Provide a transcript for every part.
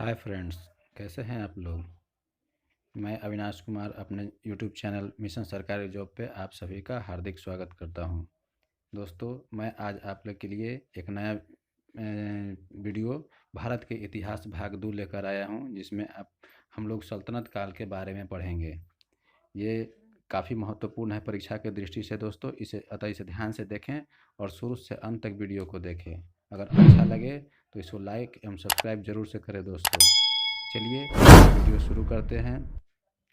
Hi friends, कैसे हैं आप लोग। मैं अविनाश कुमार अपने यूट्यूब चैनल मिशन सरकारी जॉब पे आप सभी का हार्दिक स्वागत करता हूं। दोस्तों, मैं आज आप लोग के लिए एक नया वीडियो भारत के इतिहास भाग 2 लेकर आया हूं, जिसमें हम लोग सल्तनत काल के बारे में पढ़ेंगे। ये काफ़ी महत्वपूर्ण है परीक्षा की दृष्टि से दोस्तों, इसे ध्यान से देखें और शुरू से अंत तक वीडियो को देखें। अगर अच्छा लगे तो इसको लाइक एवं सब्सक्राइब जरूर से करें दोस्तों। चलिए वीडियो शुरू करते हैं।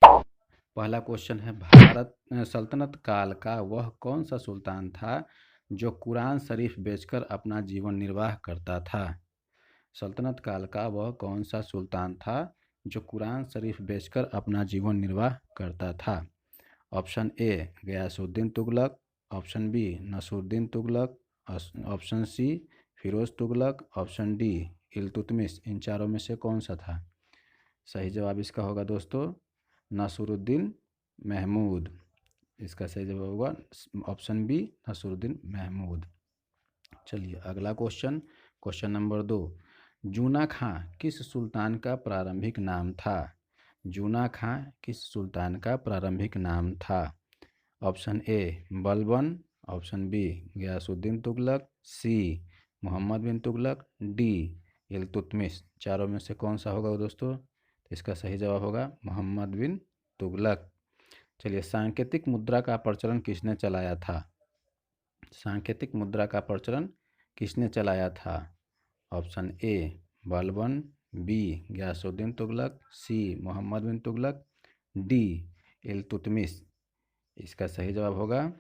पहला क्वेश्चन है, भारत सल्तनत काल का वह कौन सा सुल्तान था जो कुरान शरीफ बेचकर अपना जीवन निर्वाह करता था। सल्तनत काल का वह कौन सा सुल्तान था जो कुरान शरीफ बेचकर अपना जीवन निर्वाह करता था। Option A Ghiyasuddin Tughlaq, option B Nasiruddin Tughlaq, option C Firoz Tughlaq, option D Iltutmish. इन चारों में से कौन सा था। सही जवाब इसका होगा दोस्तों नसरुद्दीन महमूद। इसका सही जवाब होगा ऑप्शन बी नसरुद्दीन महमूद। चलिए अगला क्वेश्चन नंबर 2। जूना खां किस सुल्तान का प्रारंभिक नाम था। जूना खां किस सुल्तान का प्रारंभिक नाम था। Option A Balban, option B Ghiyasuddin Tughlaq, C Muhammad bin Tughlaq, D Iltutmish. चारों में से कौन सा होगा दोस्तों। इसका सही जवाब होगा मोहम्मद बिन तुगलक। चलिए सांकेतिक मुद्रा का प्रचलन किसने चलाया था। सांकेतिक मुद्रा का प्रचलन किसने चलाया था। Option A Balban, B Ghiyasuddin Tughlaq, C Muhammad bin Tughlaq, D Iltutmish. इसका सही जवाब होगा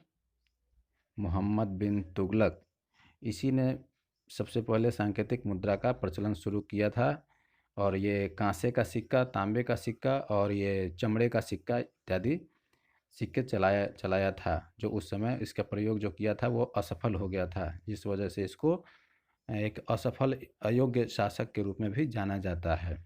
मोहम्मद बिन तुगलक। इसी ने सबसे पहले सांकेतिक मुद्रा का प्रचलन शुरू किया था और ये कांसे का सिक्का, तांबे का सिक्का और ये चमड़े का सिक्का इत्यादि सिक्के चलाया था। जो उस समय इसका प्रयोग जो किया था वो असफल हो गया था, जिस वजह से इसको एक असफल अयोग्य शासक के रूप में भी जाना जाता है।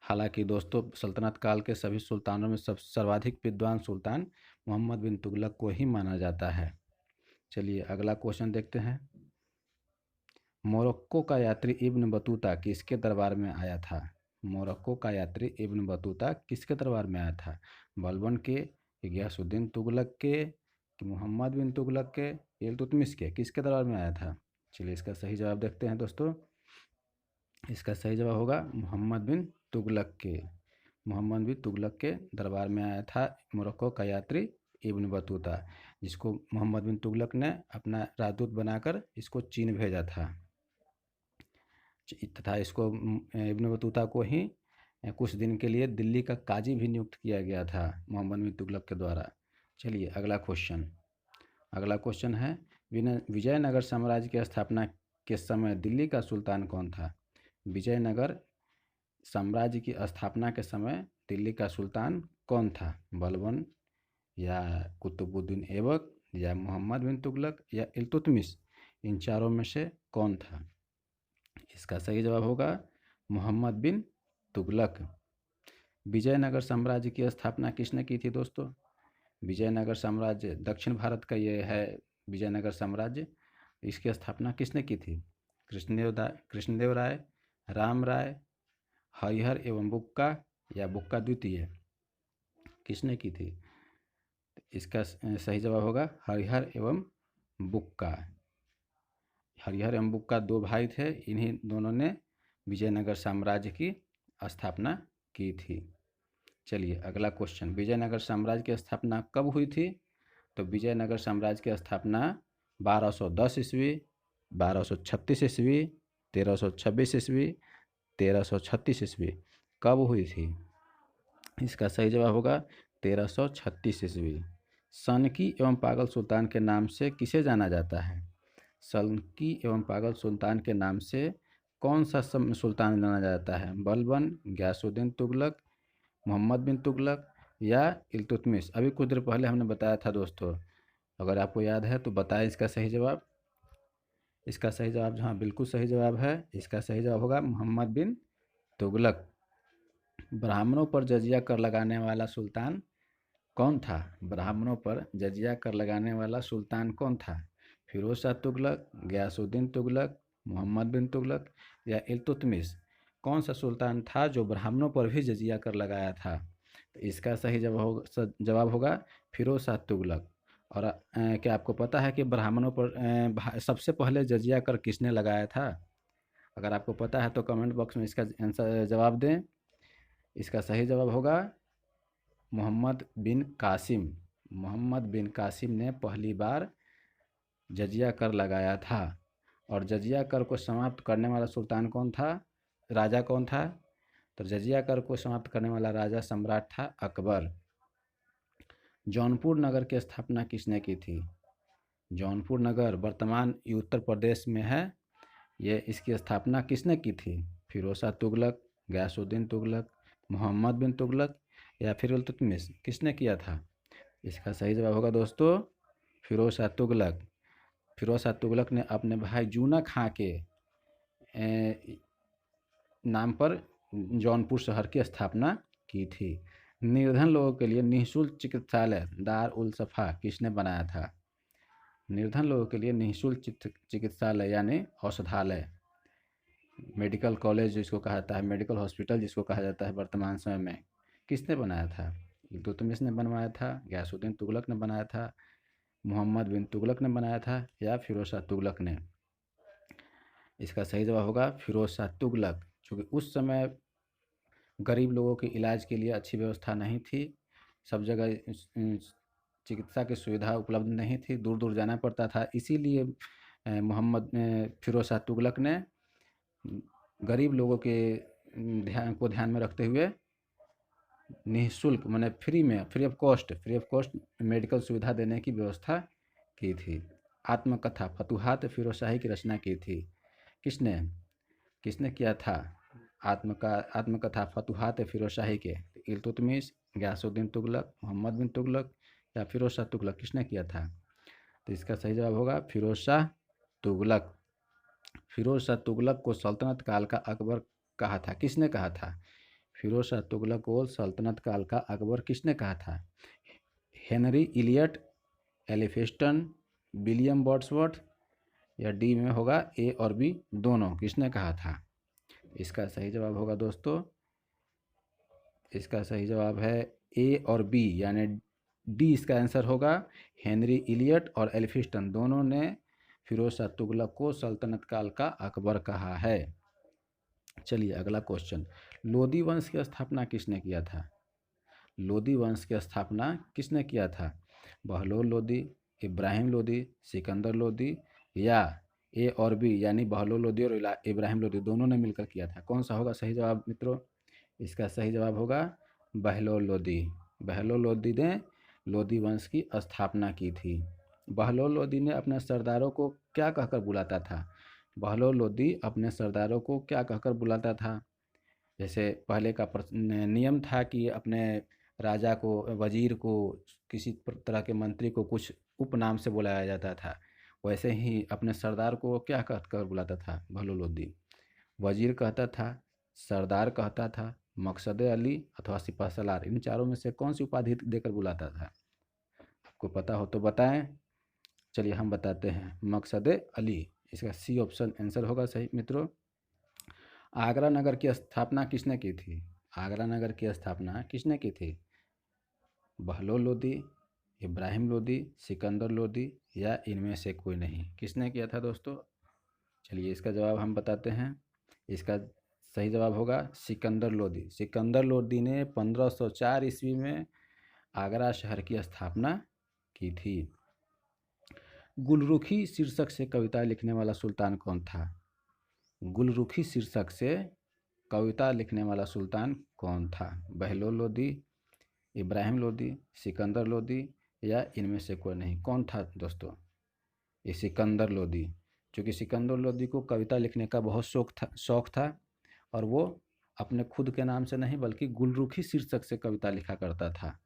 हालांकि दोस्तों सल्तनत काल के सभी सुल्तानों में सर्वाधिक विद्वान सुल्तान मोहम्मद बिन तुगलक को ही माना जाता है। चलिए अगला क्वेश्चन देखते हैं। मोरक्को का यात्री इब्न बतूता किसके दरबार में आया था। मोरक्को का यात्री इब्न बतूता किसके दरबार में आया था। बलबन के, गयासुद्दीन तुगलक के, कि मोहम्मद बिन तुगलक के, इल्तुतमिश के, किसके दरबार में आया था। चलिए इसका सही जवाब देखते हैं दोस्तों। इसका सही जवाब होगा मोहम्मद बिन तुगलक के। मोहम्मद बिन तुगलक के दरबार में आया था मोरक्को का यात्री इब्न बतूता, जिसको मोहम्मद बिन तुगलक ने अपना राजदूत बनाकर इसको चीन भेजा था तथा इसको इब्न बतूता को ही कुछ दिन के लिए दिल्ली का काजी भी नियुक्त किया गया था मोहम्मद बिन तुगलक के द्वारा। चलिए अगला क्वेश्चन है, विजयनगर साम्राज्य की स्थापना के समय दिल्ली का सुल्तान कौन था। विजयनगर साम्राज्य की स्थापना के समय दिल्ली का सुल्तान कौन था। बलबन या कुतुबुद्दीन ऐबक या मोहम्मद बिन तुगलक या इल्तुतमिश। इन चारों में से कौन था। इसका सही जवाब होगा मोहम्मद बिन तुगलक। विजयनगर साम्राज्य की स्थापना किसने की थी दोस्तों। विजयनगर साम्राज्य दक्षिण भारत का ये है विजयनगर साम्राज्य। इसकी स्थापना किसने की थी। कृष्णदेव राय, राम राय, हरिहर एवं बुक्का या बुक्का द्वितीय, किसने की थी। इसका सही जवाब होगा हरिहर एवं बुक्का। हरिहर एवं बुक्का दो भाई थे, इन्हीं दोनों ने विजयनगर साम्राज्य की स्थापना की थी। चलिए अगला क्वेश्चन, विजयनगर साम्राज्य की स्थापना कब हुई थी। तो विजयनगर साम्राज्य की स्थापना 1210 ईस्वी, 1236 ईस्वी, 1326 ईस्वी, 1336 ईस्वी कब हुई थी। इसका सही जवाब होगा 1336 ईस्वी। सनकी एवं पागल सुल्तान के नाम से किसे जाना जाता है। सनकी एवं पागल सुल्तान के नाम से कौन सा सुल्तान जाना जाता है। बलबन, गयासुद्दीन तुगलक, मोहम्मद बिन तुगलक या इल्तुतमिश। अभी कुछ देर पहले हमने बताया था दोस्तों, अगर आपको याद है तो बताएं इसका सही जवाब। इसका सही जवाब हाँ बिल्कुल सही जवाब है। इसका सही जवाब होगा मोहम्मद बिन तुगलक। ब्राह्मणों पर जजिया कर लगाने वाला सुल्तान कौन था। ब्राह्मणों पर जजिया कर लगाने वाला सुल्तान कौन था। फिरोज शाह तुगलक, गयासुद्दीन तुगलक, मोहम्मद बिन तुगलक या इल्तुतमिश। कौन सा सुल्तान था जो ब्राह्मणों पर भी जजिया कर लगाया था? तो इसका सही जवाब होगा फिरोज शाह तुगलक। और क्या आपको पता है कि ब्राह्मणों पर सबसे पहले जजिया कर किसने लगाया था? अगर आपको पता है तो कमेंट बॉक्स में इसका आंसर जवाब दें। इसका सही जवाब होगा मोहम्मद बिन कासिम। मोहम्मद बिन कासिम ने पहली बार जजिया कर लगाया था। और जजिया कर को समाप्त करने वाला सुल्तान कौन था, राजा कौन था? तो जजिया कर को समाप्त करने वाला राजा सम्राट था अकबर। जौनपुर नगर की स्थापना किसने की थी? जौनपुर नगर वर्तमान उत्तर प्रदेश में है। ये इसकी स्थापना किसने की थी? फिरोज शाह तुगलक, गयासुद्दीन तुगलक, मोहम्मद बिन तुगलक या फिर इल्तुतमिश, किसने किया था? इसका सही जवाब होगा दोस्तों फिरोज शाह तुगलक। फिरोज शाह तुगलक ने अपने भाई जूना खां के नाम पर जौनपुर शहर की स्थापना की थी। निर्धन लोगों के लिए निःशुल्क चिकित्सालय दार उल सफ़ा किसने बनाया था? निर्धन लोगों के लिए निःशुल्क चिकित्सालय यानी औषधालय, मेडिकल कॉलेज जिसको कहा जाता है, मेडिकल हॉस्पिटल जिसको कहा जाता है वर्तमान समय में, किसने बनाया था? इल्तुतमिश ने बनवाया था, गयासुद्दीन तुगलक ने बनाया था, मोहम्मद बिन तुगलक ने बनाया था या फिरोज शाह तुगलक ने? इसका सही जवाब होगा फिरोज शाह तुगलक। चूँकि उस समय गरीब लोगों के इलाज के लिए अच्छी व्यवस्था नहीं थी, सब जगह चिकित्सा की सुविधा उपलब्ध नहीं थी, दूर दूर जाना पड़ता था, इसीलिए मोहम्मद फिरोज शाह तुगलक ने गरीब लोगों के ध्यान में रखते हुए निःशुल्क माने फ्री ऑफ कॉस्ट मेडिकल सुविधा देने की व्यवस्था की थी। आत्मकथा फतुहात फिरोज शाही की रचना की थी किसने? किसने किया था आत्मकथा फतुहात फिरोज शाही के? इल्तुतमिश, गयासुद्दीन तुगलक, मोहम्मद बिन तुगलक या फिरोज शाह तुगलक, किसने किया था? तो इसका सही जवाब होगा फिरोज शाह तुगलक। फिरोज शाह तुगलक को सल्तनत काल का अकबर कहा था, किसने कहा था? फिरोज शाह तुगलक को सल्तनत काल का अकबर किसने कहा था? Henry Elliot, Elphinstone, William Wordsworth या डी में होगा ए और बी दोनों, किसने कहा था? इसका सही जवाब होगा दोस्तों, इसका सही जवाब है ए और बी यानी डी इसका आंसर होगा। हेनरी इलियट और एलिफिंस्टन दोनों ने फिरोज शाह तुगलक को सल्तनत काल का अकबर कहा है। चलिए अगला क्वेश्चन, लोदी वंश की स्थापना किसने किया था? लोदी वंश की स्थापना किसने किया था? बहलोल लोदी, इब्राहिम लोदी, सिकंदर लोदी या ए और बी यानी बहलोल लोदी और इब्राहिम लोदी दोनों ने मिलकर किया था? कौन सा होगा सही जवाब मित्रों? इसका सही जवाब होगा बहलोल लोदी। बहलोल लोदी ने लोदी वंश की स्थापना की थी। बहलोल लोदी ने अपने सरदारों को क्या कहकर बुलाता था? बहलोल लोदी अपने सरदारों को क्या कहकर बुलाता था? जैसे पहले का नियम था कि अपने राजा को, वजीर को, किसी तरह के मंत्री को कुछ उपनाम से बुलाया जाता था, वैसे ही अपने सरदार को क्या कहकर बुलाता था बहलोल लोदी? वजीर कहता था, सरदार कहता था, मकसद अली अथवा सिपह सलार, इन चारों में से कौन सी उपाधि देकर बुलाता था? आपको पता हो तो बताएं। चलिए हम बताते हैं, मकसद अली। इसका सी ऑप्शन आंसर होगा सही मित्रों। आगरा नगर की स्थापना किसने की थी? आगरा नगर की स्थापना किसने की थी? बहलोल लोदी, इब्राहिम लोदी, सिकंदर लोदी या इनमें से कोई नहीं, किसने किया था दोस्तों? चलिए इसका जवाब हम बताते हैं। इसका सही जवाब होगा सिकंदर लोदी। सिकंदर लोदी ने 1504 ईस्वी में आगरा शहर की स्थापना की थी। गुलरुखी शीर्षक से कविता लिखने वाला सुल्तान कौन था? गुलरुखी शीर्षक से कविता लिखने वाला सुल्तान कौन था? बहलोल लोदी, इब्राहिम लोदी, सिकंदर लोदी या इनमें से कोई नहीं, कौन था दोस्तों? ये सिकंदर लोदी। क्योंकि सिकंदर लोदी को कविता लिखने का बहुत शौक था और वो अपने खुद के नाम से नहीं बल्कि गुलरुखी शीर्षक से कविता लिखा करता था।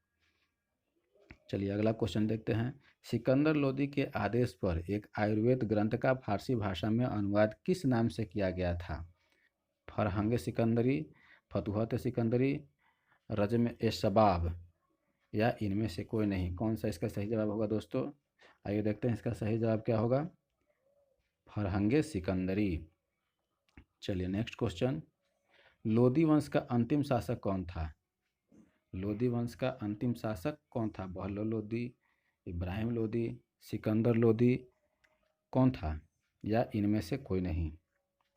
चलिए अगला क्वेश्चन देखते हैं। सिकंदर लोदी के आदेश पर एक आयुर्वेद ग्रंथ का फारसी भाषा में अनुवाद किस नाम से किया गया था? फरहंग सिकंदरी, फतुहत सिकंदरी, रजम ए शबाब या इनमें से कोई नहीं, कौन सा इसका सही जवाब होगा दोस्तों? आइए देखते हैं इसका सही जवाब क्या होगा, फरहंग सिकंदरी। चलिए नेक्स्ट क्वेश्चन, लोदी वंश का अंतिम शासक कौन था? लोदी वंश का अंतिम शासक कौन था? बहलोल लोदी, इब्राहिम लोदी, सिकंदर लोदी, कौन था, या इनमें से कोई नहीं?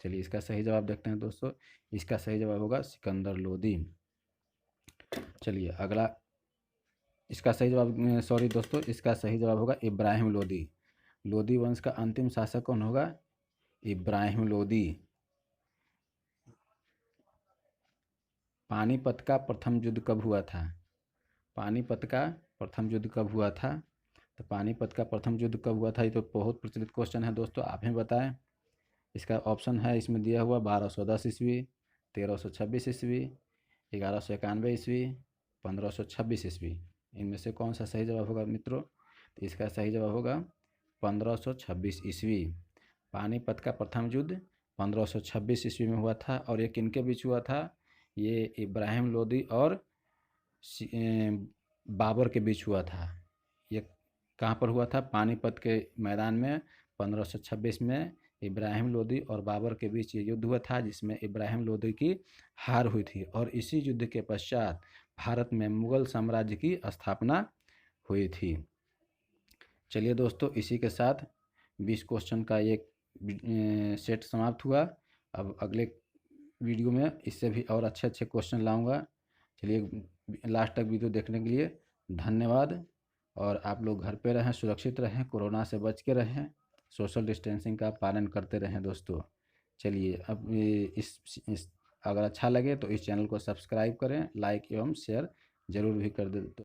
चलिए इसका सही जवाब देखते हैं दोस्तों। इसका सही जवाब होगा सिकंदर लोदी। चलिए अगला, इसका सही जवाब, सॉरी दोस्तों, इसका सही जवाब होगा इब्राहिम लोदी। लोदी वंश का अंतिम शासक कौन होगा? इब्राहिम लोदी। पानीपत का प्रथम युद्ध कब हुआ था? पानीपत का प्रथम युद्ध कब हुआ था? तो पानीपत का प्रथम युद्ध कब हुआ था, ये तो बहुत प्रचलित क्वेश्चन है दोस्तों, आप ही बताएं। इसका ऑप्शन है इसमें दिया हुआ 1210 ईस्वी, 1326 ईस्वी, 1191 ईस्वी, 1526 ईस्वी। इनमें से कौन सा सही जवाब होगा मित्रों? तो इसका सही जवाब होगा 1526 ईस्वी। पानीपत का प्रथम युद्ध 1526 ईस्वी में हुआ था। और ये किनके बीच हुआ था? ये इब्राहिम लोदी और बाबर के बीच हुआ था। ये कहाँ पर हुआ था? पानीपत के मैदान में 1526 में इब्राहिम लोदी और बाबर के बीच ये युद्ध हुआ था, जिसमें इब्राहिम लोदी की हार हुई थी। और इसी युद्ध के पश्चात भारत में मुगल साम्राज्य की स्थापना हुई थी। चलिए दोस्तों, इसी के साथ 20 क्वेश्चन का एक सेट समाप्त हुआ। अब अगले वीडियो में इससे भी और अच्छे अच्छे क्वेश्चन लाऊंगा। चलिए, लास्ट तक वीडियो देखने के लिए धन्यवाद। और आप लोग घर पे रहें, सुरक्षित रहें, कोरोना से बच के रहें, सोशल डिस्टेंसिंग का पालन करते रहें दोस्तों। चलिए अब इस अगर अच्छा लगे तो इस चैनल को सब्सक्राइब करें, लाइक एवं शेयर ज़रूर भी कर दे।